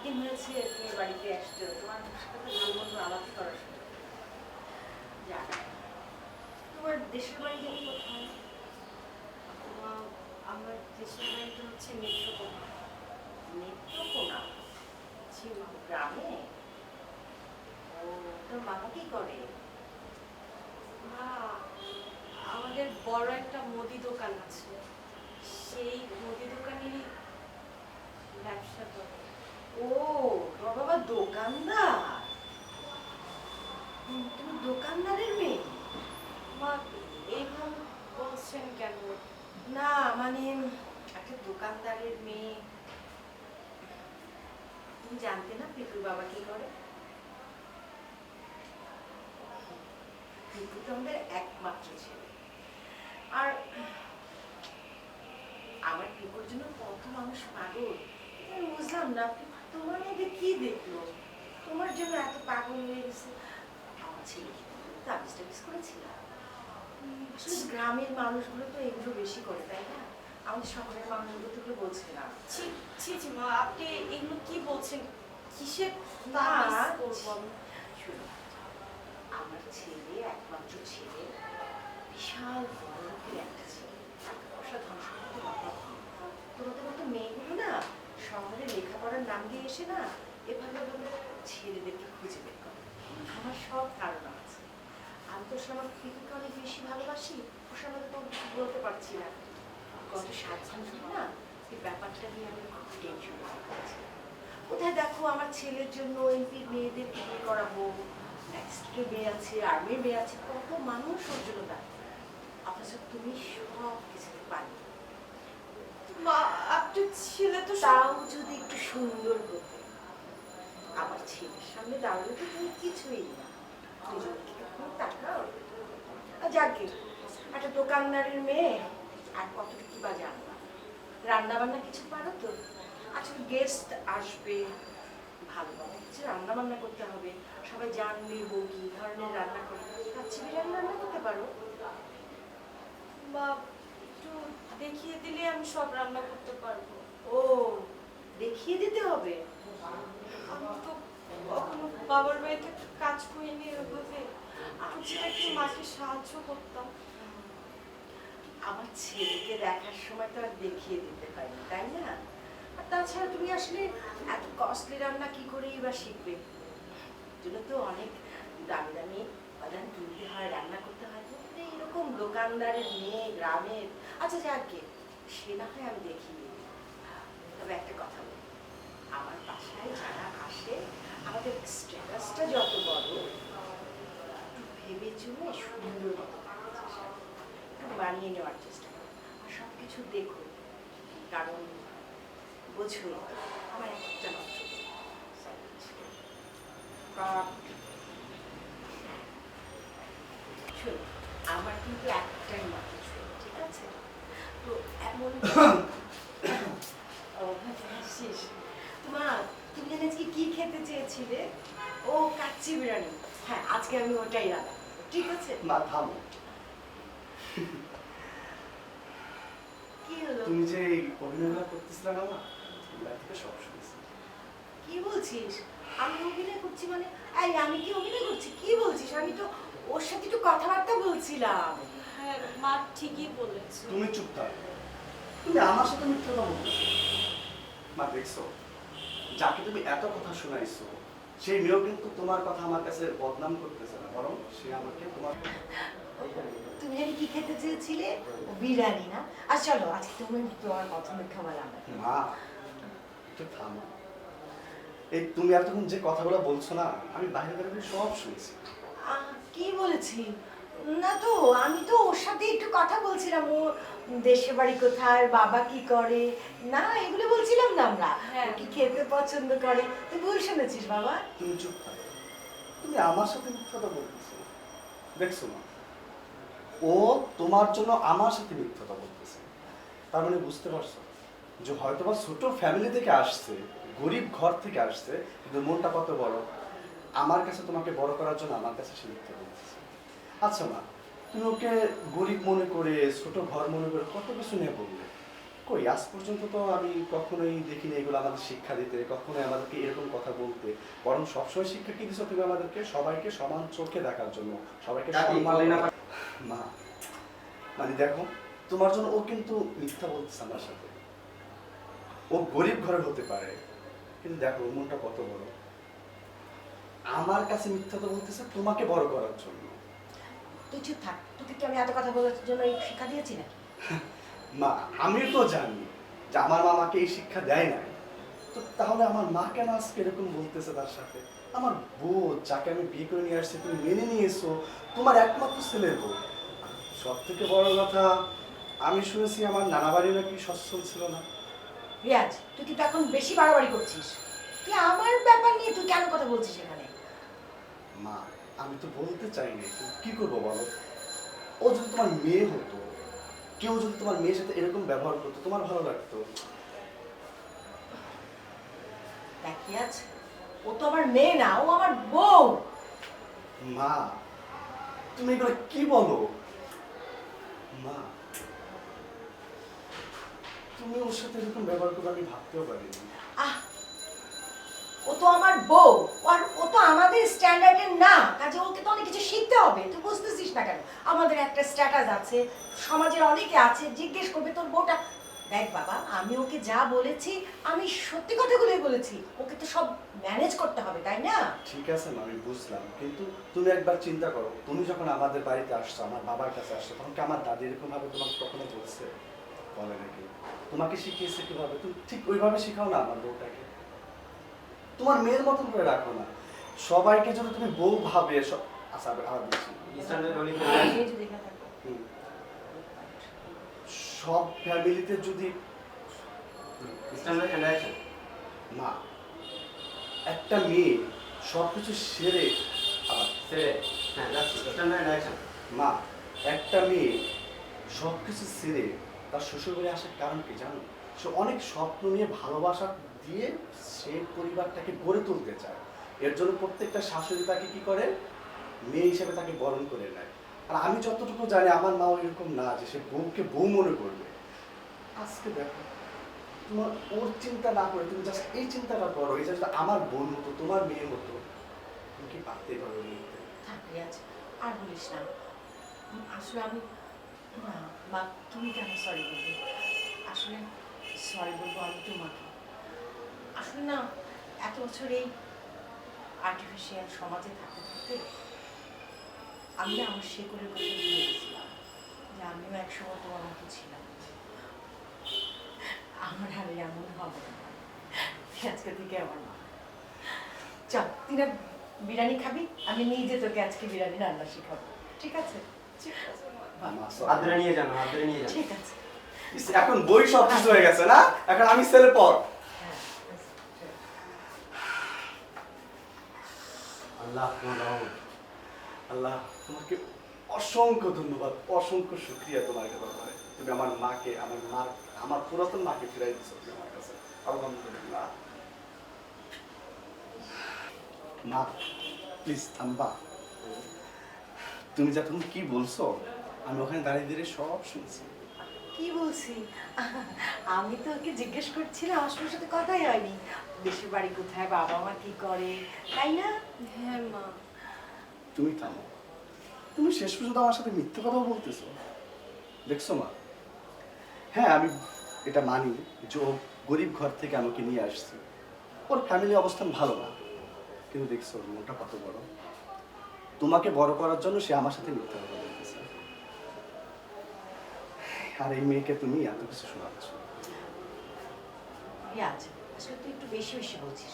অনেকদিন হয়েছে তুমি বাড়িতে আসছো, তোমার সাথে ভালো মন্দ আলাপ করার জন্য। যাক, তোমার দেশের বাড়ি জানি কোথায়? আমার দেশের বাড়িটা হচ্ছে নেত্রকোনা। নেত্রকোনা? জি মা। গ্রামে? ও, তোর বাবা কি করে? মা, আমাদের বড় একটা মুদি দোকান আছে, সেই মুদি দোকানেরই ব্যবসা করে। ও, তোর বাবা দোকানদার? তুমি দোকানদারের মেয়ে? মা, এইভাবে বলছেন কেন? না মানে একটা দোকানদারের মেয়ে। তুমি জানতে না পিকুর বাবা কি করে? পিকু তো আমাদের একমাত্র ছেলে। আর আমার পিকুর জন্য কত মানুষ পাগল। আমি বুঝলাম না তোমার মধ্যে কি দেখলো তোমার জন্য এত পাগল হয়ে গেছে। আমার ছেলে কি তাবিজ টাবিজ করেছিল? আসলে গ্রামের মানুষগুলো তো এগুলো বেশি করে, তাই না? আমাদের শহরের মানুষগুলো তো এগুলো বোঝে না। ছি ছি ছি মা, আপনি এগুলো কি বলছেন? কিসের না, তাবিজ করবো আমি? শুনো, আমার ছেলে একমাত্র ছেলে, বিশাল বড় লোকের একটা ছেলে, টাকা পয়সা ধন সম্পত্তির অভাব নেই। তোমাদের মতো মেয়েগুলো না শহরে লেখাপড়ার নাম দিয়ে এসে না এভাবে ভাবে ছেলেদেরকে খুঁজে বের করে। আমার সব ধারণা আছে। আমি তো আমার পিকুকে অনেক বেশি ভালোবাসি, ওর সামনে তো কিছু বলতে পারছি না। গত 7 দিন ধরে না এই ব্যাপারটা নিয়ে আমি খুব টেনশন করছি। কোথায় দেখো আমার ছেলের জন্য এমপির মেয়েদেরকে বিয়ে করাবো, ম্যাজিস্ট্রেটের মেয়ে আছে, আর্মির মেয়ে আছে, কত মানুষ ওর জন্য দেখো। অথচ তুমি সব কিছুতে পারি। মা, আপনার ছেলে তো তাও যদি একটু সুন্দর হতে। আমার ছেলের সামনে দাঁড়ালে তো তুমি কিছুই না। দুজন কি কখনো তাকাও? যাকে একটা দোকানদারের মেয়ে, আর কতটুকু বা জানো না। রান্না বান্না কিছু পারো তো? আচ্ছা, গেস্ট আসবে, ভালো ভালো কিছু রান্না বান্না করতে হবে, সবাই জানবে বউ কি ধরনের রান্না করে। কাচ্চি বিরিয়ানি রান্না করতে পারো? মা, একটু দেখিয়ে দিলে আমি সব রান্না করতে পারবো। ও, দেখিয়ে দিতে হবে? আমি তো কখনো বাবার বাড়িতে কাজ করিনি ওইভাবে। টুকটাক একটু মাকে সাহায্য করতাম। আমার ছেলেকে দেখার সময় তো আর দেখিয়ে দিতে পারি, তাই না? আর তাছাড়া তুমি আসলে এত কস্টলি রান্না কি করেই বা শিখবে? জন্য তো অনেক দামি দামি উপাদান তুলতে হয়, রান্না করতে হয়। কিন্তু এরকম দোকানদারের মেয়ে গ্রামের, আচ্ছা যাকে সে না হয় আমি দেখিয়ে দিই। তবে একটা কথা বলি, আমার বাসায় যারা আসে আমাদের স্ট্যাটাসটা যত বড়, একটু ভেবে চুলে সুন্দর মতো থাকার চেষ্টা করো, একটু বানিয়ে নেওয়ার চেষ্টা করো, আর সব কিছু দেখো। কারণ বোঝো আমার একটা মাত্র শোনো, আমার কিন্তু একটাই মাত্র ছেলে, ঠিক আছে? তো এমন ও শেষ। মা, তুমি জানো আজকে কি খেতে চেয়েছিলে? ও, কাচ্চি বিরিয়ানি। হ্যাঁ, আজকে আমি ওটাই রান্না করবো, ঠিক আছে? না থামো, কি হলো? তুমি যে এই অভিনয়গুলো করতেছিলে না মা, এগুলা থেকে সব শুনেছি। কি বলছিস? আমি অভিনয় করছি মানে? এই, আমি কি অভিনয় করছি? কি বলছিস? আমি তো ওর সাথে একটু কথাবার্তা বলছিলাম। হ্যাঁ মা, ঠিকই বলেছে। তুমি চুপ থাকো, তুমি আমার সাথে মিথ্যা কথা বলতেছো। মা দেখছো, যাকে তুমি এত কথা শোনাইছো সেই মেয়েও কিন্তু তোমার কথা আমার কাছে বদনাম করতেছে না, বরং সে আমাকে তোমার তুমি জানি কি খেতে চেয়েছিলে? বিরিয়ানি না? আর চলো আজকে তুমি তোমার পছন্দের খাবার রান্না করো। মা একটু থামো। এই তুমি এতক্ষণ যে কথাগুলো বলছো না, আমি বাইরে বেরোবে সব শুনেছি। কি বলেছি? না তো, আমি তো ওর সাথে একটু কথা বলছিলাম, ও দেশে বাড়ি কোথায়, বাবা কি করে, না এগুলো বলছিলাম না আমরা। হ্যাঁ। ও কি খেতে পছন্দ করে, তুই ভুল শুনেছিস বাবা। তুমি চুপ থাকো, তুমি আমার সাথে মিথ্যাটা বলতেছো। দেখছো না, ও তোমার জন্য আমার সাথে মিথ্যাটা বলতেছে। তার মানে বুঝতে পারছো যে হয়তোবা ছোট ফ্যামিলি থেকে আসছে, গরিব ঘর থেকে আসছে, কিন্তু মনটা কত বড়। আমার কাছে তোমাকে বড় করার জন্য আমার কাছে সে মিথ্যা বলতেছে। আচ্ছা মা, তুমি ওকে গরিব মনে করে, ছোট ঘর মনে করে কত কিছু নিয়ে বললে, কই আজ পর্যন্ত তো আমি কখনোই দেখিনি এগুলো আমাদের শিক্ষা দিতে, কখনোই আমাদেরকে এরকম কথা বলতে। বরং সবসময় শিক্ষা কি দিছো তুমি আমাদেরকে? সবাইকে সমান চোখে দেখার জন্য, সবাইকে সম্মান দেওয়ার। মা মানে দেখো, তোমার জন্য ও কিন্তু মিথ্যা বলতেছে আমার সাথে। ও গরিব ঘরের হতে পারে, কিন্তু দেখো ওর মনটা কত বড়। আমার কাছে মিথ্যা তো বলতেছে তোমাকে বড় করার জন্য। তুই চুপ থাক, তোকে কি আমি এত কথা বলার জন্য এই শিক্ষা দিয়েছি নাকি? মা আমি তো জানি যে আমার মা আমাকে এই শিক্ষা দেয় নাই, তো তাহলে আমার মা কেন আজকে এরকম বলতেছে তার সাথে? আমার বউ যাকে আমি বিয়ে করে নিয়ে আসছি তুমি মেনে নিয়েছো, তোমার একমাত্র ছেলের বউ। সব থেকে বড় কথা, আমি শুনেছি আমার নানা বাড়ি নাকি সচ্ছল ছিল না। রিয়াজ, তুই কিন্তু এখন বেশি বাড়াবাড়ি করছিস। তুই আমার ব্যাপার নিয়ে তুই কেন কথা বলছিস এখানে? মা আমি তো বলতে চাইনি, কিন্তু কি করবো বলো? ও যদি তোমার মেয়ে হতো, কেউ যদি তোমার মেয়ের সাথে এরকম ব্যবহার করতো, তোমার ভালো লাগতো? দেখ রিয়াজ, ও তো আমার মেয়ে না, ও আমার বউ। মা তুমি এগুলো কি বলো? মা তুমি ওর সাথে এরকম ব্যবহার করবে আমি ভাবতেও পারিনি। আহ, ও তো আমার বউ, আর ও তো আমাদের স্ট্যান্ডার্ডের না, কাজে ওকে তো অনেক কিছু শিখতে হবে। তুই বুঝতেছিস না কেন? আমাদের একটা স্ট্যাটাস আছে, সমাজের অনেকে আছে, জিজ্ঞেস করবে তোর বউটা। দেখ বাবা, আমি ওকে যা বলেছি আমি সত্যি কথাগুলোই বলেছি। ওকে তো সব ম্যানেজ করতে হবে, তাই না? ঠিক আছে মা, আমি বুঝলাম, কিন্তু তুমি একবার চিন্তা করো, তুমি যখন আমাদের বাড়িতে আসছো, আমার বাবার কাছে আসছো, তখন কি আমার দাদি এরকম ভাবে তোমাকে কখনো বলছে? বলে নাকি? তোমাকে শিখিয়েছে কিভাবে, তুমি ঠিক ওইভাবে শিখাও না আমার বউটাকে। তোমার মেয়ের মতন করে রাখো না। সবাইকে যদি তুমি বউ ভাবে আচ্ছা আর বলছি, এই যে দেখে থাকো। হুম, সব ফ্যামিলিতে যদি মা একটা মেয়ে সবকিছু সেরে আবার মা একটা মেয়ে সবকিছু ছেড়ে তার শ্বশুরবাড়ি আসার কারণ কি জানো? সে অনেক স্বপ্ন নিয়ে ভালোবাসা দিয়ে সে পরিবারটাকে গড়ে তুলতে চায়। এর জন্য প্রত্যেকটা শাশুড়ি তাকে কি করে, মেয়ে হিসেবে তাকে বরণ করে নেয়। আর আমি যতটুকু জানি আমার মাও এরকম না যে সে বউকে বউ মনে করবে। আজকে দেখো, তোমার ওর চিন্তা না করে তুমি জাস্ট এই চিন্তাটা করো, এই জাস্ট আমার বোন হতো, তোমার মেয়ে হতো, তুমি কি পারতেই পারো? থাক রিয়াজ, আর বলিস না। আসলে আমি না, মা তুমি কেন সরি বলবে? আসলে সরি বলবো আমি তোমাকে। আসলে না, এত বছর এই আর্টিফিশিয়াল সমাজে থাকতে থাকতে আমি না আমার শেকড়ের কথা ভুলে গেছিলাম যে আমিও একসময় তোমার মতো ছিলাম। আমার আর এমন হবে না আজকে থেকে আমার মা। চল, তুই না বিরিয়ানি খাবি, আমি নিজে তোকে আজকে বিরিয়ানি রান্না শিখাবো, ঠিক আছে? ঠিক আছে মা। মা, আদরে নিয়ে যান, আদরে নিয়ে যান। ঠিক আছে। এখন বই সব কিছু হয়ে গেছে না, এখন আমি ছেলে পর। হ্যাঁ, আল্লাহ তোমার রহমত। আল্লাহ তোমাকে অসংখ্য ধন্যবাদ, অসংখ্য শুকরিয়া তোমার ব্যাপারে। তুমি আমার মাকে, আমার পুরাতন মাকে ফিরাই দিচ্ছ তুমি আমার কাছে। আলহামদুলিল্লাহ। মা প্লিজ থামবা। তুমি যা তুমি কি বলছো, আমি ওখানে দাঁড়িয়ে দাঁড়িয়ে সব শুনছি। কি বলছি? আমি তো ওকে জিজ্ঞেস করছিলাম, আসলে সাথে কথাই হয়নি। দেশের বাড়ি কোথায়, বাবা মা কি করে, তাই না? হ্যাঁ মা। তুমি থামো, তুমি শেষ পর্যন্ত আমার সাথে মিথ্যে কথাও বলতেছো। দেখছো মা, হ্যাঁ আমি এটা মানি যে ও গরিব ঘর থেকে আমাকে নিয়ে আসছে, ওর ফ্যামিলি অবস্থান ভালো না, কিন্তু দেখছো ওর মনটা কত বড়। তোমাকে বড় করার জন্য সে আমার সাথে মিথ্যা কথা বলতেছে। আর এই মেয়েকে তুমি এত কিছু শোনাচ্ছ। রিয়াজ, আসলে তুই একটু বেশি বেশি বলছিস।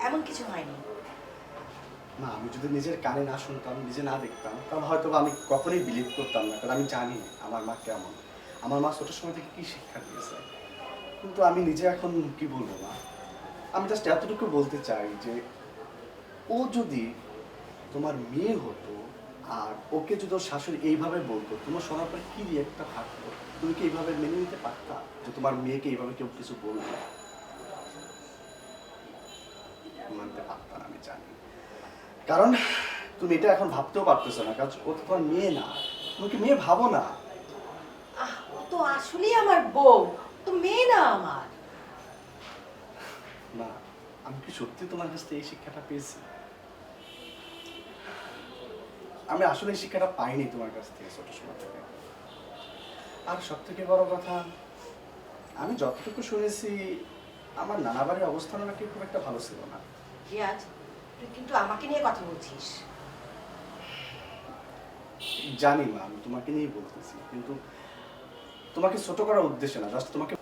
এমন কিছু হয়নি। না, আমি যদি নিজের কানে না শুনতাম, নিজে না দেখতাম, তাহলে হয়তো আমি কখনোই বিলিভ করতাম না, কারণ আমি জানি আমার মা কেমন, আমার মা ছোটোর সময় থেকে কি শিক্ষা দিয়েছে। কিন্তু আমি নিজে এখন কি বলবো না, আমি জাস্ট এতটুকু বলতে চাই যে ও যদি তোমার মেয়ে হতো আর ওকে যদি ওর শাশুড়ি এইভাবে বলতো, তোমার শোনার পর কি রিয়েক্টটা থাকতো? তুমি কি এইভাবে মেনে নিতে পারতা যে তোমার মেয়েকে এইভাবে কেউ কিছু বলবে? মানতে পারতা না, আমি জানি, কারণ তুমি এটা এখন ভাবতেও পারতেছো না, কারণ ও তো তোমার মেয়ে না। তুমি কি মেয়ে ভাবো না? ও তো আসলেই আমার বউ, তো মেয়ে না আমার। না, আমি কি সত্যি তোমার কাছ থেকে এই শিক্ষাটা পেয়েছি? আমি আসলে এই শিক্ষাটা পাইনি তোমার কাছ থেকে ছোট সময় থেকে। আর সব থেকে বড় কথা, আমি যতটুকু শুনেছি আমার নানা বাড়ির অবস্থানও নাকি খুব একটা ভালো ছিল না। রিয়াজ, তুই কিন্তু আমাকে নিয়ে কথা বলছিস। জানি মা, আমি তোমাকে নিয়েই বলতেছি, কিন্তু তোমাকে ছোট করার উদ্দেশ্যে না, জাস্ট তোমাকে।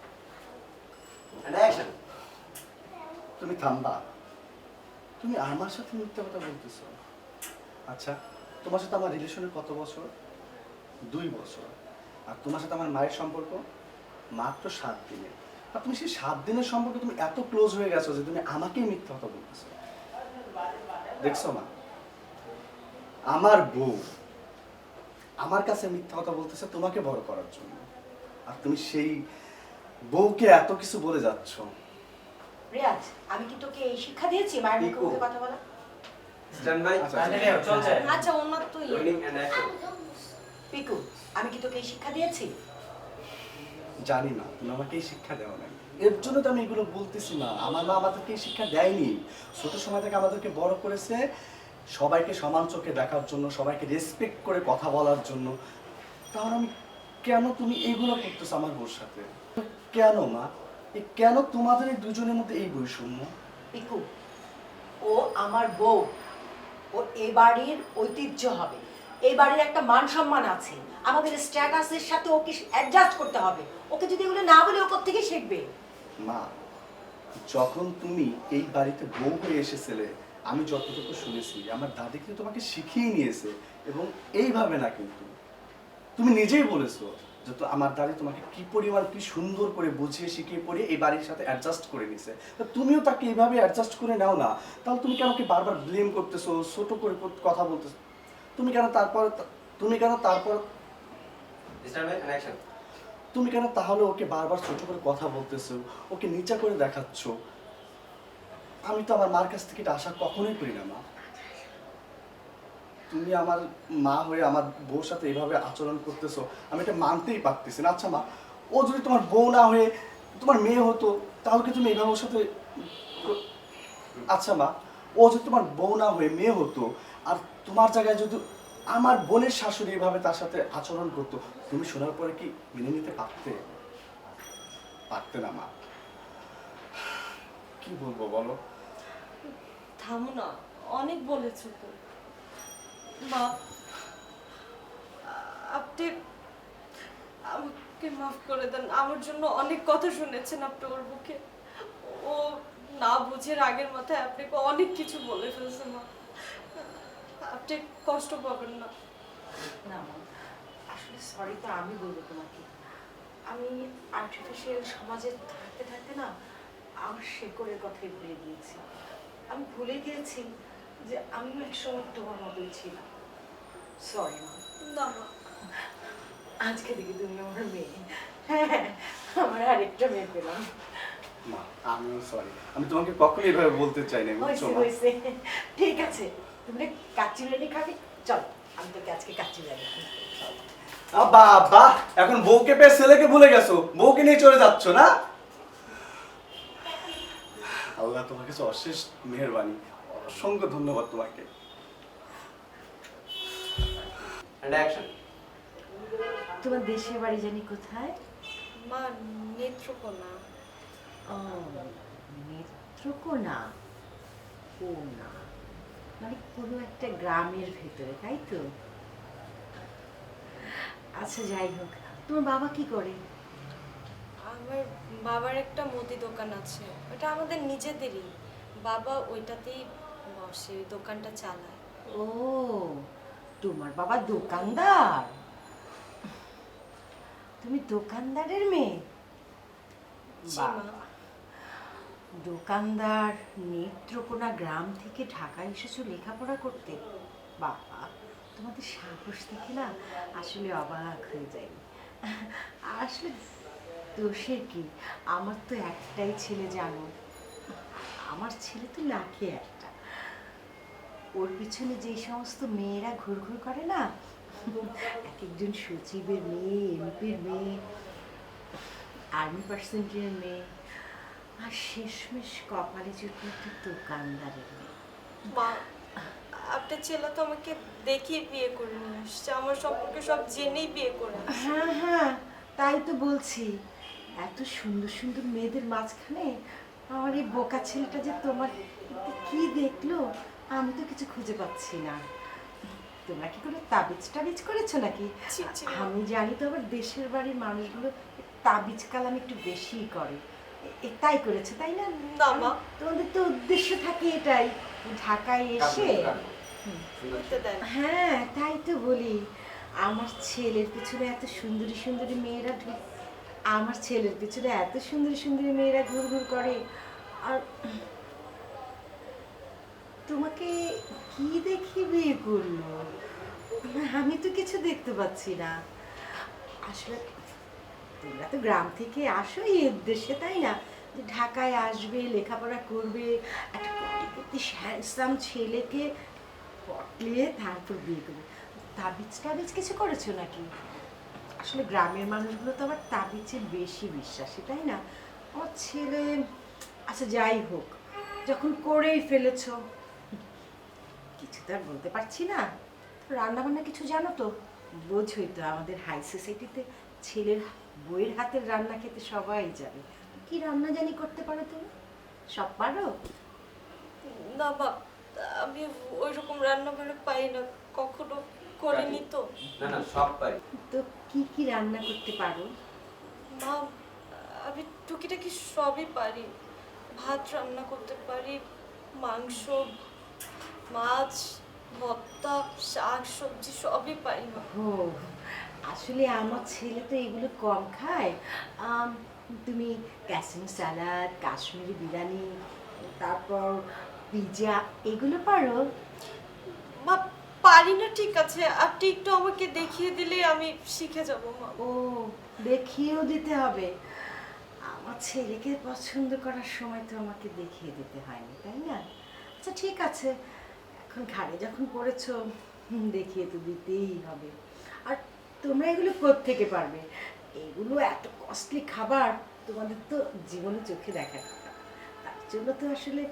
And action. তুমি থামবা? তুমি আমার সাথে মিথ্যা কথা বলতেছো? আচ্ছা, তোমার সাথে আমার রিলেশনের কত বছর? 2 বছর। আর তোমার সাথে আমার মায়ের সম্পর্ক মাত্র 7 দিনের। আর তুমি সেই 7 দিনের সম্পর্কে তুমি এত ক্লোজ হয়ে গেছো যে তুমি আমাকেই মিথ্যা কথা বলতেছো। দেখছো মা, আমার বউ আমার কাছে মিথ্যা কথা বলতেছে তোমাকে বড় করার জন্য, আর তুমি সেই বউকে এত কিছু বলে যাচ্ছ। রিয়াজ, আমি কি তোকে এই শিক্ষা দিয়েছি মায়ের মুখে পিকু। মুখে কথা বলা? Stand by. আচ্ছা, Continue. চলছে। আচ্ছা ওনার তো Rolling and action. পিকু, আমি কি তোকে এই শিক্ষা দিয়েছি? জানি না, তুমি আমাকে এই শিক্ষা দেওয়া নাই, এর জন্য তো আমি এগুলো বলতেছি না। আমার মা আমাদেরকে এই শিক্ষা দেয়নি। ছোট সময় থেকে আমাদেরকে বড় করেছে সবাইকে সমান চোখে দেখার জন্য, সবাইকে রেসপেক্ট করে কথা বলার জন্য। তাহলে আমি কেন তুমি এইগুলো করতেছো আমার বউর সাথে? কেন মা, কেন তোমাদের এই দুজনের মধ্যে এই বৈষম্য? পিকু, ও আমার বউ, ও এ বাড়ির ঐতিহ্য হবে, এই বাড়ির একটা মান সম্মান আছে, আমাদের স্ট্যাটাসের সাথে ওকে অ্যাডজাস্ট করতে হবে। ওকে যদি এগুলো না বলে ও কোত্থেকে শিখবে? মা, যখন তুমি এই বাড়িতে বউ হয়ে এসেছিলে, আমি যতটুকু শুনেছি আমার দাদি কিন্তু তোমাকে শিখিয়ে নিয়েছে, এবং এইভাবে না, কিন্তু তুমি নিজেই বলেছো যে তো আমার দাদি তোমাকে কি পরিমাণ কি সুন্দর করে বুঝিয়ে শিখিয়ে পড়িয়ে এই বাড়ির সাথে অ্যাডজাস্ট করে নিছে। তো তুমিও তাকে এইভাবে অ্যাডজাস্ট করে নাও না। তাহলে তুমি কেন কি বারবার ব্লেম করতেছো, ছোট করে কথা বলতেছো? তুমি কেন তারপর Stand by and action. তুমি কেন তাহলে ওকে বারবার ছোট করে কথা বলতেছো, ওকে নিচা করে দেখাচ্ছ? আমি তো আমার মার কাছ থেকে এটা আশা কখনোই করি না মা। তুমি আমার মা হয়ে আমার বউর সাথে এইভাবে আচরণ করতেছো, আমি এটা মানতেই পারতেছি না। আচ্ছা মা, ও যদি তোমার বউ না হয়ে তোমার মেয়ে হতো, তাহলে কি তুমি এইভাবে ওর সাথে? আচ্ছা মা, ও যদি তোমার বউ না হয়ে মেয়ে হতো, আর তোমার জায়গায় যদি আমার বোনের শাশুড়ি এভাবে তার সাথে আচরণ করতো, তুমি শোনার পরে কি মেনে নিতে পারতে? পারতে না মা। কি বলবো বলো? থামো না, অনেক বলেছো তো। মা, আপনি আমাকে মাফ করে দেন। আমার জন্য অনেক কথা শুনেছেন আপনি ওর মুখে। ও না বুঝে রাগের মাথায় আপনাকে অনেক কিছু বলে ফেলছে মা। আপনি কষ্ট পাবেন না। না মা, আসলে সরি তো আমি বলবো তোমাকে। আমি আর্টিফিশিয়াল সমাজে থাকতে থাকতে না আমার শেকড়ের কথাই ভুলে গিয়েছি। আমি ভুলে গিয়েছি যে আমিও একসময় তোমার মতোই ছিলাম। সরি মা। না মা, আজকে থেকে তুমি আমার মেয়ে। হ্যাঁ, আমার আরেকটা মেয়ে পেলাম। মা, আমিও সরি, আমি তোমাকে কখনো এভাবে বলতে চাই না, বুঝছো হয়েছে মা? হয়েছে, ঠিক আছে। তুমি কাচ্চি বিরিয়ানি খাবে? চল, আমি তোকে আজকে কাচ্চি বিরিয়ানি খাবো। বাবা, এখন বউকে পেয়ে ছেলেকে ভুলে গেছো, বউকে নিয়ে চলে যাচ্ছ না? আল্লাহ তোমার কাছে অশেষ মেহেরবানি, অসংখ্য ধন্যবাদ তোমাকে। And action. তোমার দেশের বাড়ি জানি কোথায়? মা নেত্রকোনা। ও, নেত্রকোনা। কোনা মানে কোনো একটা গ্রামের ভেতরে, তাই তো? আচ্ছা, যাই হোক, তোমার বাবা কি করে? আমার বাবার একটা মুদি দোকান আছে, ওটা আমাদের নিজেদেরই। বাবা ওইটাতেই বসে, ওই দোকানটা চালায়। ও, তোমার বাবা দোকানদার? তুমি দোকানদারের মেয়ে? জি মা। বাবা, দোকানদার নেত্রকোনা গ্রাম থেকে ঢাকায় এসেছো লেখাপড়া করতে? বাবা, তোমাদের সাহস দেখে না আসলে অবাক হয়ে যাই। আসলে দোষের কি, আমার তো একটাই ছেলে, জানো। আমার ছেলে তো লাখে একটা। ওর পিছনে যে সমস্ত মেয়েরা ঘুরঘুর করে না, এক একজন সচিবের মেয়ে, এমপির মেয়ে, আর্মি পার্সেন্টের মেয়ে, আর শেষমেশ কপালে জুটল একটা দোকানদারের মেয়ে। মা, আপনার ছেলে তো আমাকে দেখিয়ে বিয়ে করে নিয়ে আসছে, আমার সম্পর্কে সব জেনেই বিয়ে করে আসছে। হ্যাঁ হ্যাঁ, তাই তো বলছি, এত সুন্দর সুন্দর মেয়েদের মাঝখানে আমার এই বোকা ছেলেটা যে তোমার কি দেখলো, আমি তো কিছু খুঁজে পাচ্ছি না। তোমরা কি করে তাবিজ টাবিজ করেছো নাকি? ছি, ছি। আমি জানি তো আবার দেশের বাড়ির মানুষগুলো তাবিজ কালাম একটু বেশিই করে। তাই করেছে তাই না? না মা, তোমাদের তো উদ্দেশ্য থাকে এটাই, ঢাকায় এসে। করতে দেন। হ্যাঁ তাই তো বলি, আমার ছেলের পিছনে এত সুন্দরী সুন্দরী মেয়েরা আমার ছেলের পিছনে এত সুন্দরী সুন্দরী মেয়েরা ঘুরঘুর করে। আর তোমাকে কি দেখি বিয়ে করলো? আমি তো কিছু দেখতে পাচ্ছি না। আসলে তোমরা তো গ্রাম থেকে আসো এই উদ্দেশ্যে তাই না, যে ঢাকায় আসবে, লেখাপড়া করবে, একটা কোটিপতি হ্যান্ডসাম ছেলেকে পটিয়ে তারপর বিয়ে করবে। তাবিজ টাবিজ কিছু করেছো নাকি? আসলে গ্রামের মানুষগুলো তো আবার তাবিজে বেশি বিশ্বাসী তাই না? আমার ছেলে, আচ্ছা যাই হোক, যখন করেই ফেলেছো, কিছু তো আর বলতে পারছি না। রান্না বান্না কিছু জানো তো? বোঝোই তো আমাদের হাই সোসাইটিতে ছেলের বইয়ের হাতের রান্না খেতে সবাই যাবে। কি রান্না জানি করতে পারো তুমি? সব পারো? না মা, আমি ওই রকম রান্না করে পাই না, কখনো করিনি তো। না না, সব পারি। তো কি কি রান্না করতে পারো? মা, আমি টুকিটাকি সবই পারি। ভাত রান্না করতে পারি, মাংস, মাছ, ভর্তা, শাক সবজি সবই পারি মা। ও, আসলে আমার ছেলে তো এগুলো কম খায়। তুমি ক্যাসিনো স্যালাড, কাশ্মীরি বিরিয়ানি, তারপর পিৎজা, এগুলো পারো? মা, পারি না ঠিক আছে, আপনি একটু আমাকে দেখিয়ে দিলে আমি শিখে যাব মা। ও, দেখিয়েও দিতে হবে? আমার ছেলেকে পছন্দ করার সময় তো আমাকে দেখিয়ে দিতে হয়নি তাই না? আচ্ছা ঠিক আছে, এখন ঘাড়ে যখন পড়েছো, দেখিয়ে তো দিতেই হবে। আর তোমরা এগুলো কোত্থেকে পারবে? এগুলো এত কস্টলি খাবার, তোমাদের তো জীবনে চোখে দেখা যায় না। তার জন্য তো আসলে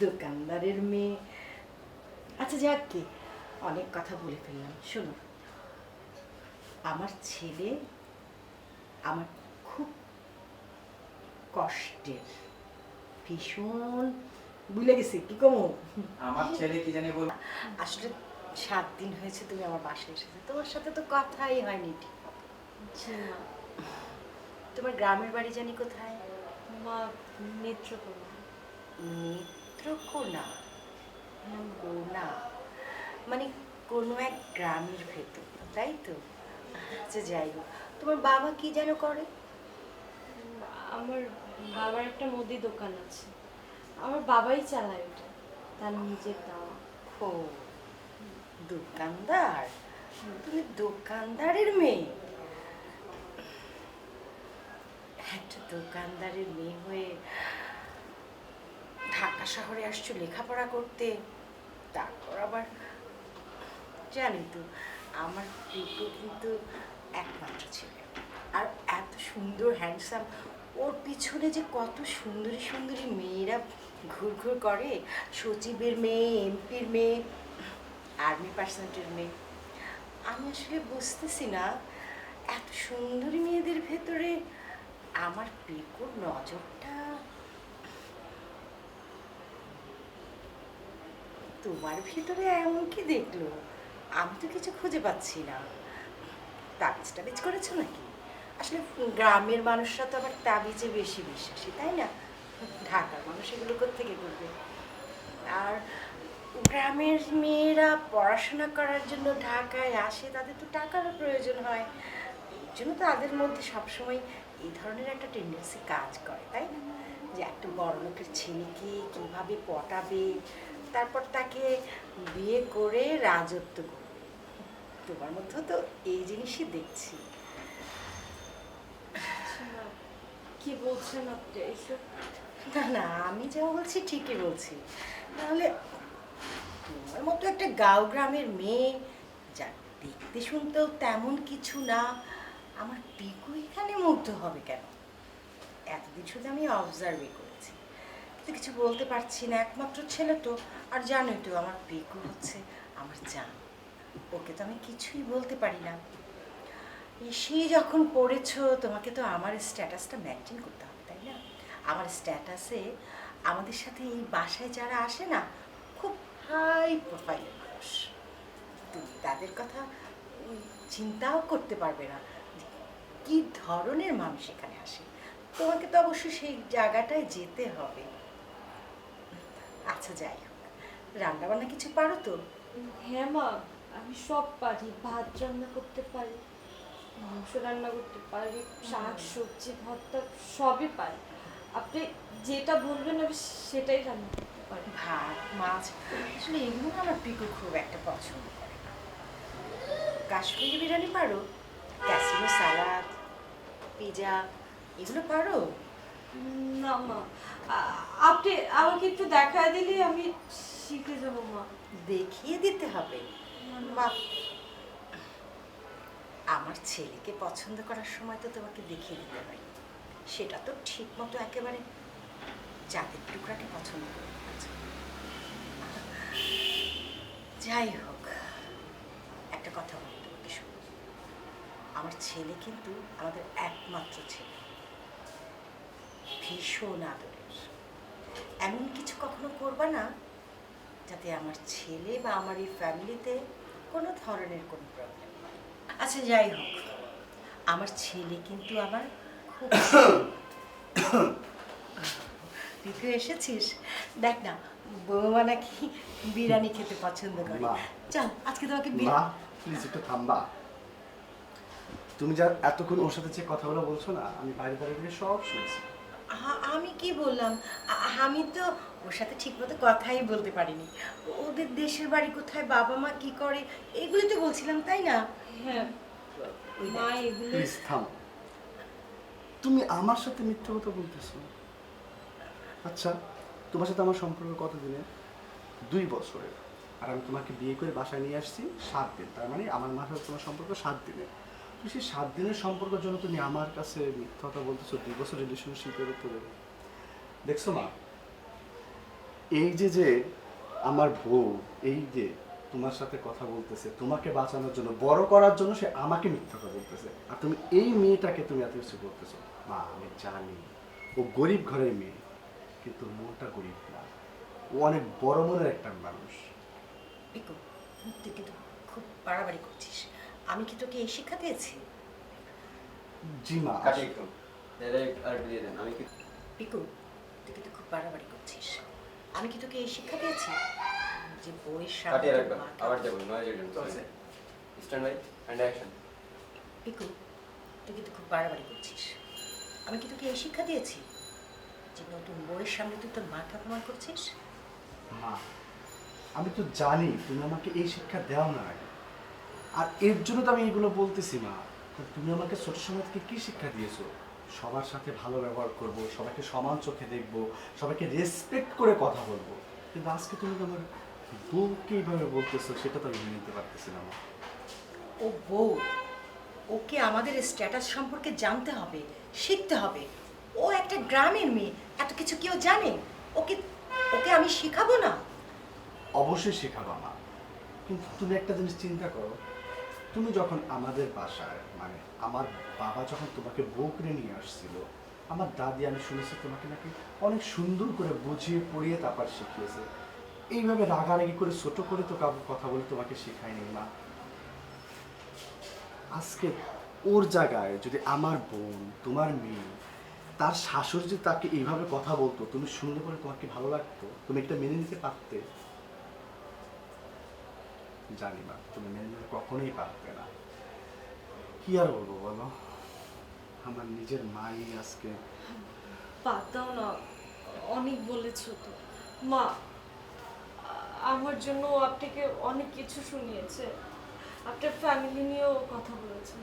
দোকানদারের মেয়ে। আচ্ছা যাক, কি অনেক কথা বলে ফেললাম। শোনো, আমার ছেলে আমার খুব কষ্টের, ভীষণ, ভুলে গেছি কি কমো। আমার ছেলে কি জানি বল। আসলে 7 দিন হয়েছে তুমি আমার বাসায় এসেছো, তোমার সাথে তো কথাই হয়নি ঠিক মতো। জি মা। তোমার গ্রামের বাড়ি জানি কোথায়? মা, নেত্রকোনা। নেত্রকোনা? কোনা মানে কোনো এক গ্রামের ভেতর, তাই তো? আচ্ছা যাই হোক, তোমার বাবা কি যেন করে? আমার বাবার একটা মুদি দোকান আছে, আমার বাবাই চালায় ওটা, তার নিজের দেওয়া। ও, দোকানদার? তুমি দোকানদারের মেয়ে? একটা দোকানদারের মেয়ে হয়ে ঢাকা শহরে আসছো লেখাপড়া করতে, তারপর আবার জানি তো আমার পিকু কিন্তু একমাত্র ছেলে, আর এত সুন্দর হ্যান্ডসাম, ওর পিছনে যে কত সুন্দরী সুন্দরী মেয়েরা ঘুরঘুর করে, সচিবের মেয়ে, এমপির মেয়ে, আর্মি পার্সেন্টের মেয়ে। আমি আসলে বুঝতেছি না, এত সুন্দরী মেয়েদের ভেতরে আমার পিকুর নজরটা তোমার ভিতরে এমন কি দেখলো? আমি তো কিছু খুঁজে পাচ্ছি না। তাবিজ টাবিজ করেছো নাকি? আসলে গ্রামের মানুষরা তো আবার তাবিজে বেশি বিশ্বাসী তাই না? ঢাকার মানুষ এগুলো কোত্থেকে করবে? আর গ্রামের মেয়েরা পড়াশোনা করার জন্য ঢাকায় আসে, তাদের তো টাকারও প্রয়োজন হয়, এই জন্য তাদের মধ্যে সবসময় এই ধরনের একটা টেন্ডেন্সি কাজ করে তাই না, যে একটা বড় লোকের ছেলেকে কীভাবে পটাবে, তারপর তাকে বিয়ে করে রাজত্ব করবে। তোমার মধ্যেও তো এই জিনিসই দেখছি। কি বলছেন আপনি এইসব? না না, আমি যা বলছি ঠিকই বলছি। নাহলে তোমার মতো একটা গাঁও গ্রামের মেয়ে, যা দেখতে শুনতেও তেমন কিছু না, আমার পিকু এখানে মুগ্ধ হবে কেন? এতদিন শুধু আমি অবজার্ভই করেছি, তো কিছু বলতে পারছি না। একমাত্র ছেলে তো, আর জানোই তো আমার পিকু হচ্ছে আমার জান। ওকে তো আমি কিছুই বলতে পারি না। এসে যখন পড়েছো, তোমাকে তো আমার স্ট্যাটাসটা মেনটেন করতে হবে, তাই না? আমার স্ট্যাটাসে আমাদের সাথে এই বাসায় যারা আসে না, খুব হাই প্রোফাইলের মানুষ। তুমি তাদের কথা চিন্তাও করতে পারবে না কি ধরনের মানুষ এখানে আসে। তোমাকে তো অবশ্যই সেই জায়গাটায় যেতে হবে। আচ্ছা যাই হোক, রান্নাবান্না কিছু পারো তো? হ্যাঁ মা, আমি সব পারি। ভাত রান্না করতে পারি, মাংস রান্না করতে পারি, শাক সবজি ভর্তা সবই পারি। আপনি যেটা বলবেন আমি সেটাই রান্না করতে পারি। ভাত মাছ আসলে এগুলো না আমার পিকু খুব একটা পছন্দ করে না। কাশ্মীরি বিরিয়ানি পারো? ক্যাসিনো সালাদ, পিজা এগুলো পারো? না মা, আপনি আমাকে একটু দেখায় দিলে আমি শিখে যাবো মা। দেখিয়ে দিতে হবে? বাহ, আমার ছেলেকে পছন্দ করার সময় তো তোমাকে দেখিয়ে দিতে হয়, সেটা তো ঠিক মতো একেবারে চাঁদের টুকরাকে পছন্দ করে ফেলেছে। যাই হোক, একটা কথা বলি তোমাকে, শোনো। আমার ছেলে কিন্তু আমাদের একমাত্র ছেলে, ভীষণ আদরের। এমন কিছু কখনো করবা না যাতে আমার ছেলে বা আমার এই ফ্যামিলিতে কোনো ধরনের কোনো প্রবলেম হয়। আচ্ছা যাই হোক, আমার ছেলে কিন্তু আমার খুব পিকু এসেছিস? দেখ না, বৌমা নাকি বিরিয়ানি খেতে পছন্দ করে। মা। চল আজকে তোমাকে মা প্লিজ একটু থামবা। তুমি যা এতক্ষণ ওর সাথে যে কথাগুলো বলছো না, আমি বাইরে দাঁড়িয়ে থেকে সব শুনছি। আমি কি বললাম? আমি তো ওর সাথে ঠিকমতো কথাই বলতে পারিনি। ওদের দেশের বাড়ি কোথায়, বাবা মা কি করে, এগুলো তো বলছিলাম, তাই না? হ্যাঁ মা, এগুলো প্লিজ থামো। তুমি আমার সাথে মিথ্যা কথা বলতেছো? আচ্ছা, তোমার সাথে আমার সম্পর্ক কতদিনের? 2 বছরের। আর আমি তোমাকে বিয়ে করে বাসায় নিয়ে আসছি 7 দিন। তার মানে আমার মাথায় তোমার সম্পর্ক 7 দিনের। তো সেই 7 দিনের সম্পর্কের জন্য তুমি আমার কাছে মিথ্যা কথা বলতেছো 2 বছর রিলেশনশিপের উপরে। দেখছো মা, এই যে আমার বউ, এই যে তোমার সাথে কথা বলতেছে তোমাকে বাঁচানোর জন্য, বড় করার জন্য, সে আমাকে মিথ্যা কথা বলতেছে। আর তুমি এই মেয়েটাকে তুমি এত কিছু বলতেছো। মা আমি জানি ও গরিব ঘরের মেয়ে, কিন্তু মনটা গরিব না, ও অনেক বড় মনের একটা মানুষ। পিকু, তুই কিন্তু খুব বাড়াবাড়ি করছিস। আমি কি তোকে এই শিক্ষা দিয়েছি? জি মা। কাটি একটু ডাইরেক্ট আর দিয়ে দেন। আমি কি পিকু, তুই কিন্তু খুব বাড়াবাড়ি করছিস। আমি কি তোকে এই শিক্ষা দিয়েছি যে বইয়ের কাটি সামনে আর তোর একবার মাকে- আবার যাবো নয়েজের জন্য চলছে। Stand by and action. Piku, তুই কিন্তু খুব বাড়াবাড়ি করছিস। আমি কি তোকে এই শিক্ষা দিয়েছি যে নতুন বইয়ের সামনে তুই তোর মাকে অপমান করছিস? মা আমি তো জানি তুমি আমাকে এই শিক্ষা দাও না, আর এর জন্য তো আমি এগুলো বলতেছি। মা তুমি আমাকে ছোট সময় থেকে কি শিক্ষা দিয়েছো? সবার সাথে ভালো ব্যবহার করব, সবাইকে সমান চোখে দেখব, সবাইকে রেসপেক্ট করে কথা বলবো। কিন্তু আজকে তুমি তো আমার বউকে এইভাবে বলতেছো, সেটা তো আমি মেনে নিতে পারতেছি না। মা ও বউ, ওকে আমাদের স্ট্যাটাস সম্পর্কে জানতে হবে, শিখতে হবে। ও একটা গ্রামের মেয়ে, এত কিছু কেউ জানে? ওকে ওকে আমি শেখাবো না? অবশ্যই শেখাবো মা, কিন্তু তুমি একটা জিনিস চিন্তা করো। তুমি যখন আমাদের বাসায়, মানে আমার বাবা যখন তোমাকে বউ কিনে নিয়ে আসছিল, আমার দাদি, আমি শুনেছি তোমাকে নাকি অনেক সুন্দর করে বুঝিয়ে পড়িয়ে তারপর শিখিয়েছে। এইভাবে রাগারাগি করে ছোট করে তো কাউকে কথা বলে তোমাকে শেখায়নি মা। আজকে ওর জায়গায় যদি আমার বোন, তোমার মেয়ে, তার শাশুড়ি যদি তাকে এইভাবে কথা বলতো, তুমি শুনলে পরে তোমার কি ভালো লাগতো? তুমি এটা মেনে নিতে পারতে? জানি না তুমি মেনে নিতে কখনোই পারবে না। কি আর বলবো বলো, আমার নিজের মাই আজকে। বাদ দাও না, অনেক বলেছো তো মা। আমার জন্য ও আপনাকে অনেক কিছু শুনিয়েছে, আপনার ফ্যামিলি নিয়েও কথা বলেছে।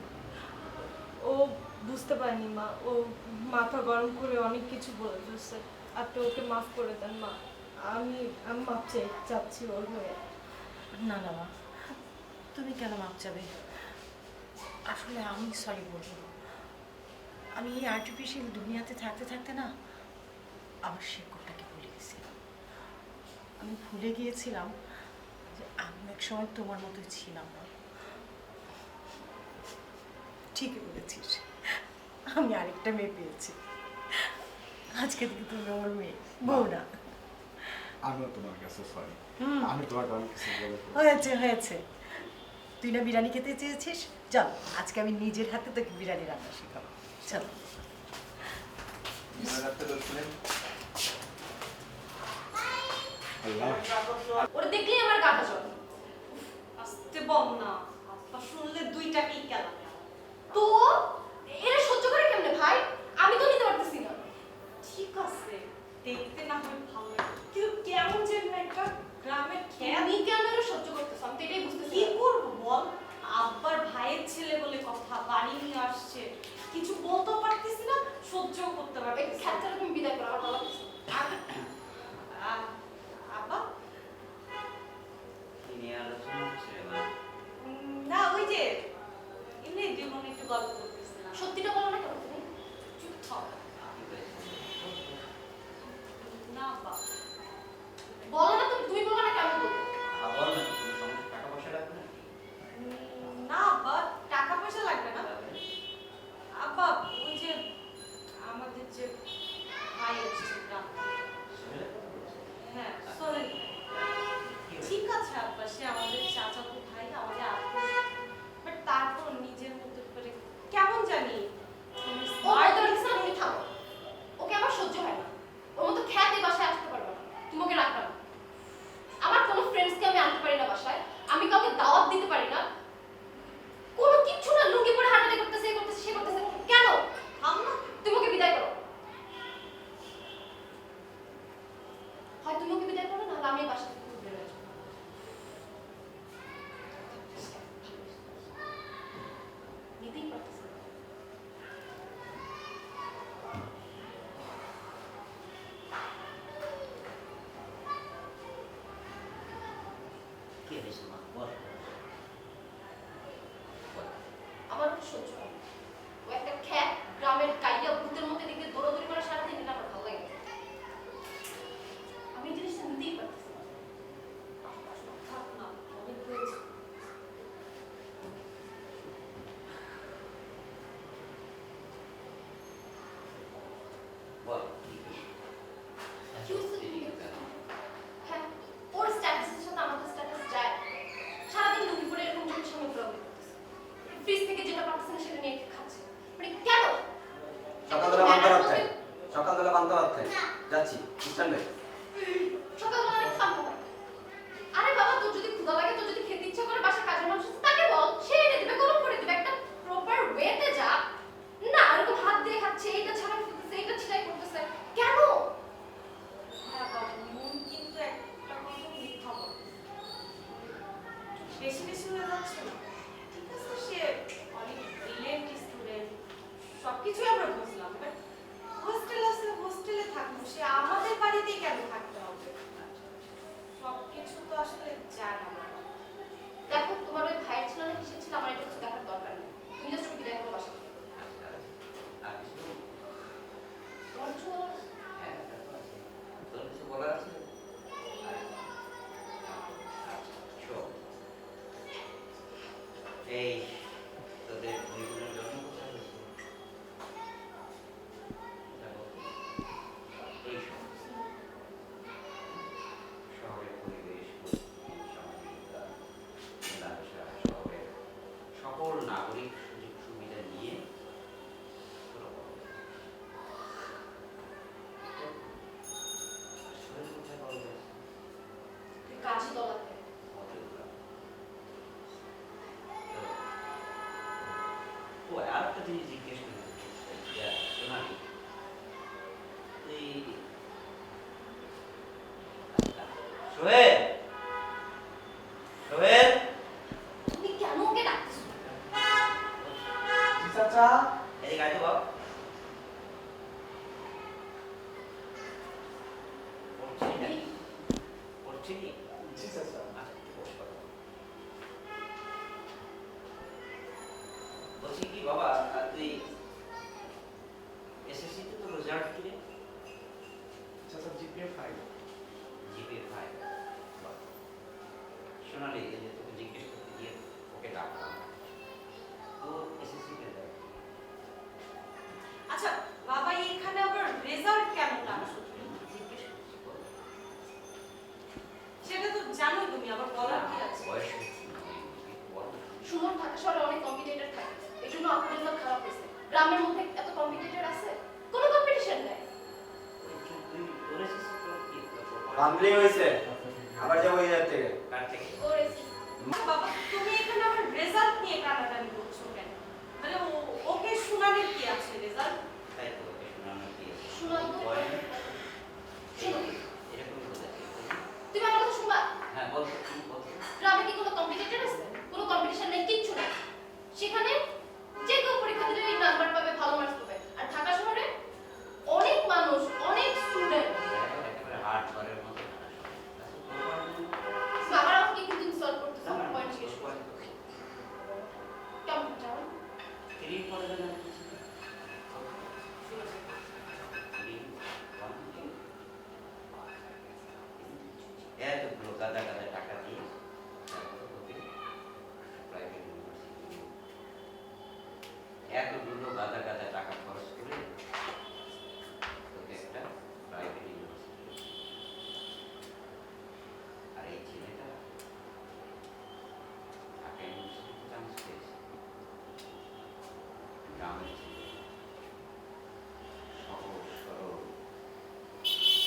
ও বুঝতে পারেনি মা, ও মাথা গরম করে অনেক কিছু বলে ফেলছে। আপনি ওকে মাফ করে দেন মা। আমি আমি মাপ চাচ্ছি ওর হয়ে। না না মা, তুমি কেন মাপ চাবে? আসলে আমি সরি বলবো না। আমি এই আর্টিফিশিয়াল দুনিয়াতে থাকতে থাকতে না আমার শেকড়টাকে ভুলে গেছিলাম। আমি ভুলে গিয়েছিলাম যে আমি এক সময় তোমার মতোই ছিলাম না। ঠিকই বলেছিস, আমি আরেকটা মেয়ে পেয়েছি। আজকে থেকে তুমি আমার মেয়ে, বউ না। আমিও তোমার কাছে সরি। হুম। আমি তোমাকে অনেক কিছু বলে ফেলেছি। হয়েছে হয়েছে, তুই না বিরিয়ানি খেতে চেয়েছিস, চল আজকে আমি নিজের হাতে তোকে বিরিয়ানি রান্না শেখাবো, চল। মনে রাখতে বলছিলেন আল্লাহ, ওরা দেখলেই আমার গাটা জ্বলে। আসতে বল না, আপা শুনলে দুইটাকেই কেলাবে। তো এরা সহ্য করে কেমনে ভাই? আমি তো নিতে পারতেছি না। ঠিক আছে, দেখতে না হয় ভালো লাগে, কিন্তু কেমন যেন একটা গ্রামের খেয়াল। আমি কেন এরা সহ্য করতেছি আমি তো এটাই বুঝতেছি কি না। করবো বল, আব্বার ভাইয়ের ছেলে বলে কথা, বাড়ি নিয়ে আসছে, কিছু বলতেও পারতেছি না, সহ্যও করতে এই পারতেছি না। খ্যাচারা তুমি বিদায় করো, আমার ভালো লাগছে না। আব্বা কি নিয়ে আলোচনা হচ্ছে এবার? না, ওই যে এমনি দুই বোন একটু গল্প করতেছিলাম। সত্যিটা বলো না কেন তুমি? চুপ থাক। কি হয়েছে? না আব্বা, বলো না, তুমি বলো না কেন বলবো? আবার নাকি কোনো সমস্যা, টাকা পয়সা লাগবে নাকি? না আব্বা, টাকা পয়সা লাগবে না। আব্বা ওই যে আমাদের যে ভাই আসছে গ্রাম থেকে। সোহেলের কথা বলছো? হ্যাঁ, সোহেল ভাই। কি হয়েছে? ঠিক আছে আব্বা, সে আমাদের চাচাতো ভাই, আমাদের আত্মীয়, বাট তারপর নিজের মতো করে কেমন জানি ও হয়তো লিখছে না, তুমি থামো। ওকে আমার সহ্য হয় না। ওর মতো খ্যাত এই বাসায় আসতে পারবে না। তুমি ওকে রাখবে না। আমার কোনো ফ্রেন্ডসকে আমি আনতে পারি না বাসায়। আমি কাউকে দাওয়াত দিতে পারি না। কোনো কিচ্ছু না, লুঙ্গি পরে হাঁটাহাঁটি করতেছে, এ করতেছে, সে করতেছে। কেন? থাম না। তুমি ওকে বিদায় করো। হয় তুমি ওকে বিদায় করো, নাহলে আমি এই বাসা থেকে বের হয়ে যাবো। নিতেই পারতেছি না। কি হয়েছে মা? বল। বল। আমার ওকে সহ্য হয় না। ও একটা খ্যাত গ্রামের কাইয়া ভূতের মধ্যে দেখতে দৌড়াদৌড়ি করে সারাদিন, এটা আমার ভালো লাগে না। আমি এই জিনিসটা নিতেই পারতেছি না। থাক না, অনেক হয়েছে। বল, কি কি? কি হয়েছে তুমি? হ্যাঁ, ওর স্ট্যাটাসের সাথে আমাদের স্ট্যাটাস যায়। সারাদিন লুঙ্গি পরে এরকম চোখের সামনে ঘোরাঘুরি করতেছে। ফ্রিজ থেকে যেটা পাচ্ছে না সেটা নিয়ে খাচ্ছে। মানে কেন? সকালবেলা বান্ধব আছে, সকালবেলা বান্ধব আছে, যাচ্ছি স্ট্যান্ডে। সকালবেলা অনেক শান্ত হয়। আরে বাবা, তোর যদি ক্ষুধা লাগে, তোর যদি খেতে ইচ্ছা করে, বাসায় কাজের মানুষ আছে, তাকে বল, সে এনে দিবে, গরম করে দিবে। একটা প্রপার ওয়েতে যা। না, এরকম হাত দিয়ে খাচ্ছে, এইটা ছাড়া ফেলতেছে, এইটা ছিটাই করতেছে। কেন? হ্যাঁ বাবা, মন কিন্তু একটা কথা মিথ্যা বলে। বেশি বেশি হয়ে যাচ্ছে না। ঠিক আছে, সে অনেক ব্রিলিয়েন্ট স্টুডেন্ট, সবকিছুই আমরা বুঝলাম, বাট হোস্টেল আছে, হোস্টেলে থাকবো, সে আমাদের বাড়িতেই কেন থাকতে হবে? সবকিছু তো আসলে জানা না। দেখো, তোমার ওই ভাইয়ের ছিল না কিসের ছিল, আমার এটা কিছু দেখার দরকার নেই। তুমি জাস্ট ওকে বিদায় করো বাসা থেকে। আচ্ছা, আর কিছু? তোমার কিছু বলার আছে? হ্যাঁ, তারপর আছে। তোর কিছু বলার আছে? আচ্ছা, শোন। এই তোদের দুই বোনের জন্ম কোথায় হয়েছে? দেখো, এই শহরের পরিবেশ, পরিস্থিতি, সামাজিকতা, মেলামেশা, শহরের সকল নাগরিক সুযোগ সুবিধা নিয়ে তোরা বড় হয়েছিস। আসলে কোথায় বড় হয়েছে? তুই কাজই দলাতে। মতেগুলা। ও আর একটা জিনিস জিজ্ঞেস করতে চাই, সোনালি, তুই সোহেল, সোহেল, তুমি কেন ওকে ডাকতেছো? জি চাচা। এদিকে আয় তো বাপ। পড়ছিলি নাকি? পড়ছিলি? জি চাচা। আচ্ছা, বস কথা বল। বলছি কি বাবা, তুই এসএসসিতে তো রেজাল্ট কি রে? চাচা জিপিএ 5। জিপে 5। সোনালি, এই যে তোকে জিজ্ঞেস করতে গিয়ে ওকে ডাকলাম, তো এসএসসি রেজাল্ট আচ্ছা বাবা, এখানে আবার রেজাল্ট কেমন লাগছে জিজ্ঞেস করছি, বল। সেটা তো জানোই তুমি, আবার বলার কি আছে? বয়স হচ্ছে না, বল। সুমন ঢাকা শহরে অনেক কম্পিটিটর থাকে, এই জন্য আপনার রেজাল্ট খারাপ হয়েছে। গ্রামের মধ্যে এত কম্পিটিটর আছে, কোনো কম্পিটিশন নেই। তুই তোর এসএসসি তোর কি কমপ্লিট হয়েছে, আবার যাবো এই জায়গা থেকে। কার থেকে? ওর এসে আচ্ছা বাবা, তুমি এখানে আবার রেজাল্ট নিয়ে টানাটানি করছো কেন? মানে ওকে শোনানোর কি আছে রেজাল্ট? তাই তো, ওকে শোনানোর কি আছে? শোনাও তো। পয়েন্ট শোনো, এরকম বোঝাচ্ছি। তুমি আমার কথা শুনবা? হ্যাঁ বল, তুমি বল। গ্রামে কি কোনো কম্পিটিটর আছে? কোনো কম্পিটিশন নেই, কিচ্ছু নেই। সেখানে যে কেউ পরীক্ষা দিলে এই নাম্বার পাবে, ভালো মার্কস পাবে। আর ঢাকা শহরে অনেক মানুষ, অনেক স্টুডেন্ট। একেবারে হার্ড করার মতো না। আমার আমাকে কিন্তু ইনসাল্ট করতেছে, আমার পয়েন্ট জিজ্ঞেস করছে। কেমন জানো? এতগুলো গাদা গাদা টাকা দিয়ে তারপরে তোকে প্রাইভেট ইউনিভার্সিটি, এতগুলো গাদা গাদা টাকা খরচ করে তোকে একটা প্রাইভেট ইউনিভার্সিটি, আর এই ছেলেটা ঢাকা ইউনিভার্সিটিতে চান্স পেয়েছে। গ্রামের ছেলে, সহজ সরল,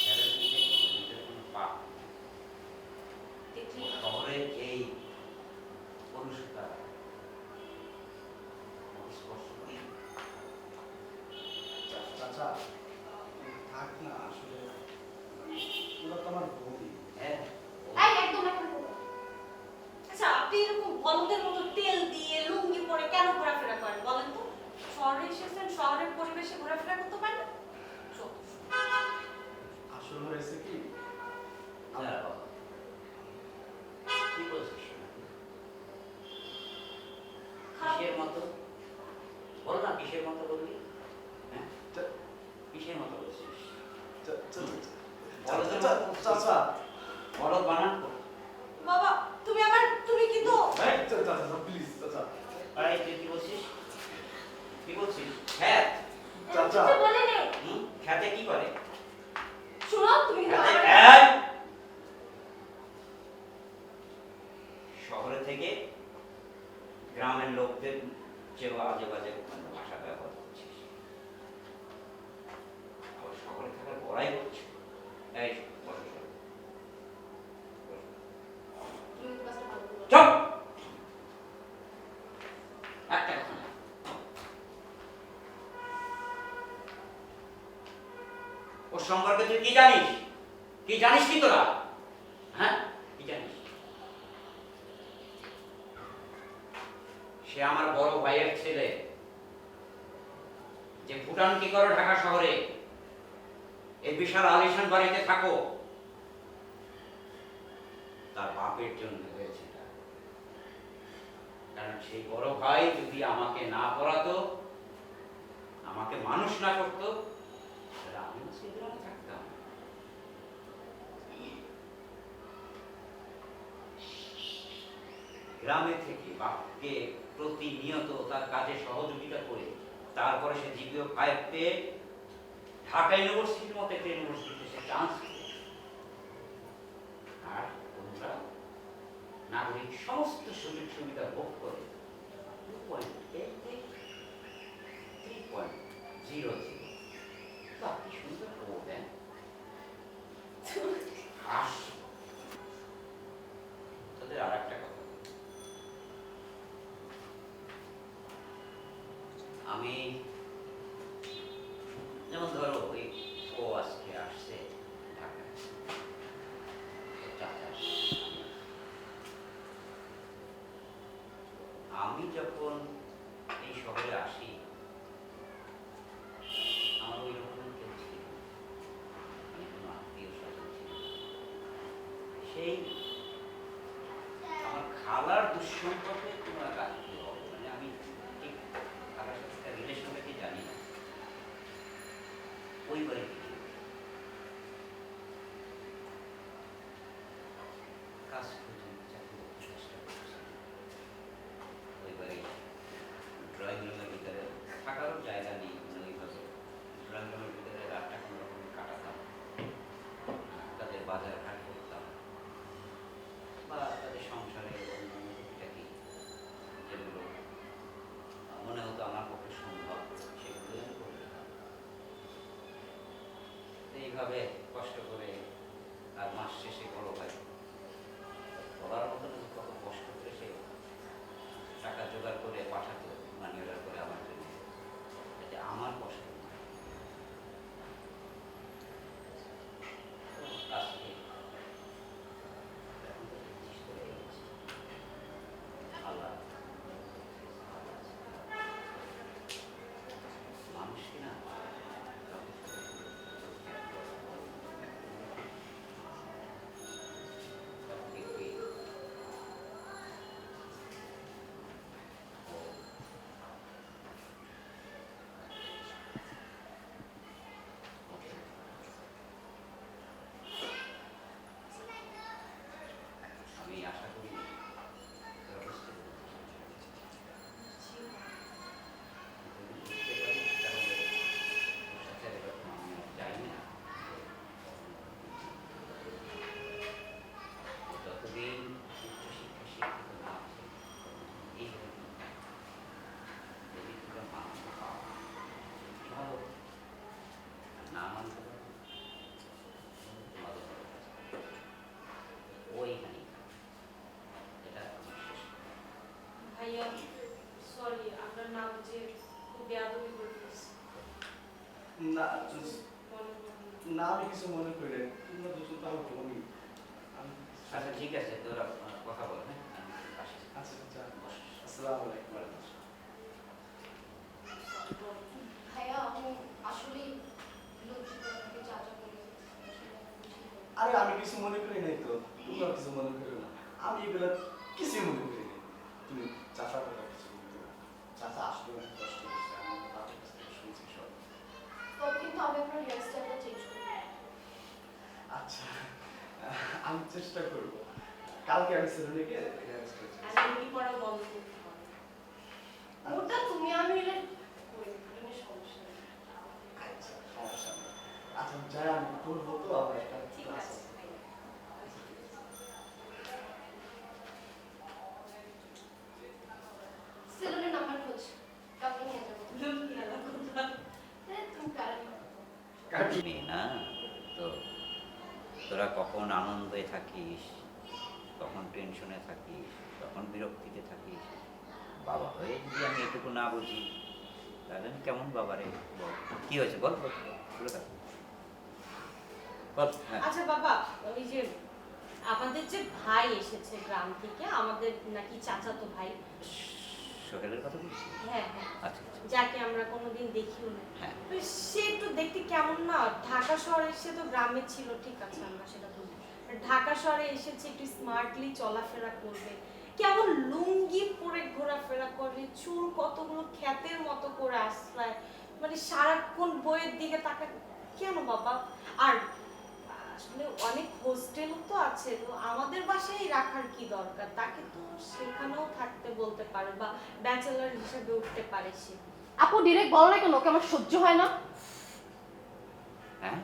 ছেলেদের নিজের কোনো পাপ নেই। দেখলি? শহরের এই কলুষতা স্পর্শ নেই। চাচা থাক না, আসলে ওরা তো আমার বৌদি। হ্যাঁ, এই একদম এখন বলো। আচ্ছা আপনি এরকম বলদের মতো তেল দিয়ে লুঙ্গি পরে কেন ঘোরাফেরা করেন বলেন তো? শহরে এসেছেন, শহরের পরিবেশে ঘোরাফেরা করতে পারেন না? চল। আসলে হয়েছে কি, যা বাবা। কি বলছিস শোনা? কিসের মতো? বল না, কিসের মতো বলবি? হ্যাঁ, চা- কিসের মতো বলছিস? চাচা চাচা বলদ বানান কর। বাবা তুমি কিন্তু চাচা প্লিজ চাচা আরে তুই কি বলছিস? কি বলছিস? হ্যাঁ, চাচা কিছু বলে নেই। খ্যাতে কি করে? শোনো, তুমি কিন্তু খ্যাতে আমার শহরে থেকে গ্রামের লোকদের যে আজে বাজে ভাষা ব্যবহার করছিস, আবার শহরে থাকার বড়াই করছিস। এই বসো, বসো। তুমি কিন্তু কাজটা ভালো করো। চুপ! একটা কথা না। ওর সম্পর্কে তুই কি জানিস? কি জানিস কি তোরা? হ্যাঁ, কি জানিস? সে আমার বড় ভাইয়ের ছেলে, যে ভুটান কি করো ঢাকা শহরে, এই বিশাল আলিশান বাড়িতে থাকো, তার বাপের জন্য হয়েছে এটা। কারণ সেই বড় ভাই যদি আমাকে না পড়াতো, আমাকে মানুষ না করতো, তাহলে আমিও সেই গ্রামে থাকতাম। গ্রামে থেকে বাপকে প্রতিনিয়ত তার কাজে সহযোগিতা করে তারপরে সে জিপিও 5 পেয়ে ঢাকা ইউনিভার্সিটির মতো একটা ইউনিভার্সিটিতে সে চান্স পেয়ে, আর তোমরা নাগরিক সমস্ত সুযোগ সুবিধা ভোগ করে 3.00 কি সুন্দর ও দেন। তোদের আর একটা কথা, আমি যেমন ধরো ওই ও আজকে আসছে ঢাকায়, ওর চাচা আসছে, আমি যখন এই শহরে আসি আমার ওই রকম কেউ ছিল না, মানে কোনো আত্মীয় স্বজন ছিল না। সেই আমার খালার দুঃসম্পর্কে কোনো এক আত্মীয় হবে, মানে আমি ঠিক এইভাবে কষ্ট করে আর মাস শেষে বড় ভাই বলার মতো না যে কত কষ্ট করে সে টাকা জোগাড় করে পাঠাতো মানি অর্ডার করে আমার জন্য, এটা আমার কষ্ট না। আজকে এখন তো জিজ্ঞেস করে গেছে। আল্লাহ মানুষ কিনা আমি আশা করি তোরা বুঝতে পেরেছিস। বুঝতে পারিস তাহলে ওর সাথে এরকম আমি আর যাই না। ও যতদিন উচ্চশিক্ষা শিক্ষিত না হবে, এইভাবে যদি তোরা মানতে পাও ভালো, আর না মানতে পারো তোমাদের ওইখানেই এটা আমার শেষ। ভাইয়া সরি, আপনার নাম যে খুব বেয়াদবি করে ফেলেছি। না মনে করবেন না। না, আমি কিছু মনে করি না। তোমরা দুজন তো আমার বোনই। আচ্ছা ঠিক আছে, তোরা কথা বল, হ্যাঁ আমি আসি। আচ্ছা আচ্ছা, বস। আসসালামু আলাইকুম। ভাইয়া আমি আসলে লজ্জিত আপনাকে যা যা বলে আরে আমি কিছু মনে করি নাই তো, তোমরা কিছু মনে করো না। আমি এগুলো কিছুই মনে করি নাই। তুমি চাচার কথা কিছু বলতে না। চাচা আসলে অনেক কষ্ট হয়েছে, আমি তাদের কাছ থেকে শুনছি সব। তবে কিন্তু আমি আপনার হেয়ারস্টাইলটা চেঞ্জ করব। আচ্ছা, আমি চেষ্টা করব। কালকে আমি সেলুনে গিয়ে হেয়ার স্টাইল আর এমনি পড়া বন্ধ করতে হবে। ওটা তুমি আমি মিলে করে দেব, সমস্যা নেই। আচ্ছা, সমস্যা নেই। আচ্ছা, যাই আমি করবো তো, আমার একটা ঠিক ক্লাস আছে আছে। ভাইয়া। সেলুনের নাম্বার খোঁজ, কাউকে নিয়ে যাবো। লুঙ্গি আলা কথা। তুমি কারণ মেয়ে না তো, তোরা কখন আনন্দে থাকিস, কখন টেনশনে থাকিস, কখন বিরক্তিতে থাকিস, বাবা হয়ে যদি আমি এটুকু না বুঝি তাহলে আমি কেমন বাবা রে? বল কি হয়েছে, বল বল, বলে থাক। বল। হ্যাঁ আচ্ছা বাবা, ওই যে আমাদের যে ভাই এসেছে গ্রাম থেকে, আমাদের নাকি চাচাতো ভাই। সোহেলের কথা বলছি। হ্যাঁ হ্যাঁ, আচ্ছা আচ্ছা, যাকে আমরা কোনোদিন দেখিও না। হ্যাঁ তো সে একটু দেখতে কেমন না, ঢাকা শহরে এসে তো গ্রামে ছিল, ঠিক আছে আমরা সেটা বুঝি। ঢাকা শহরে এসেছে একটু স্মার্টলি চলাফেরা করবে, কেমন লুঙ্গি পরে ঘোরাফেরা করে, চুল কতগুলো ক্ষেতের মতো করে আসলায়, মানে সারাক্ষণ বইয়ের দিকে তাকা। কেন বাবা? আর আসলে অনেক হোস্টেল তো আছে, তো আমাদের বাসায় রাখার কি দরকার? তাকে তো সেখানেও থাকতে বলতে পারে, বা ব্যাচেলার হিসেবে উঠতে পারে সে। আপু ডিরেক্ট বলো না কেন, ওকে আমার সহ্য হয় না। হ্যাঁ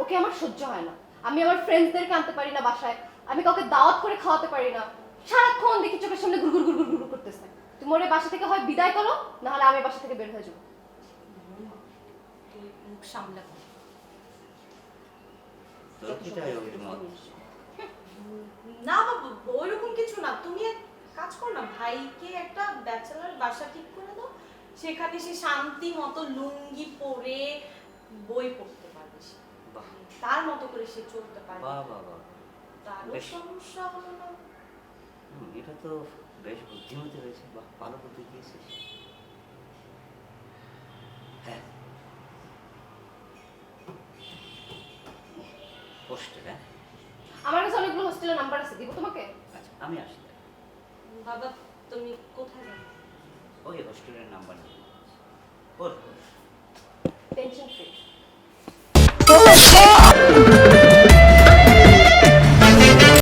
ওকে আমার সহ্য হয় না। আমি আমার ফ্রেন্ডসদেরকে আনতে পারি না বাসায়, আমি কাউকে দাওয়াত করে খাওয়াতে পারি না, সারাক্ষণ দেখি চোখের সামনে ঘুরঘুর ঘুরঘুর ঘুরঘুর করতেছে। তুমি ওরে বাসা থেকে হয় বিদায় করো, না হলে আমি বাসা থেকে বের হয়ে যাবো। তুই মুখ সামলে বল। তোর কি চাই অভিমত? না বাবা, ওইরকম কিছু না। তুমি এক কাজ করো না, ভাইকে একটা ব্যাচেলার বাসা ঠিক করে দাও, সেখানে সে শান্তি মতো লুঙ্গি পরে বই পড়তে পারবে, সে বাহ তার মতো করে সে চলতে পারবে, বাহ বাহ বাহ, তারও বেশ। সমস্যা হলো না। এটা তো বেশ বুদ্ধিমতী হয়েছে, বাহ ভালো বুদ্ধি দিয়েছিস। হ্যাঁ হোস্টেল, হ্যাঁ আমার কাছে অনেকগুলো হোস্টেলের নাম্বার আছে, দিব তোমাকে? আচ্ছা আমি আসি। বাবা তুমি কোথায় যাবে? ওই হোস্টেলের নাম্বার নিয়ে বল। Tension free.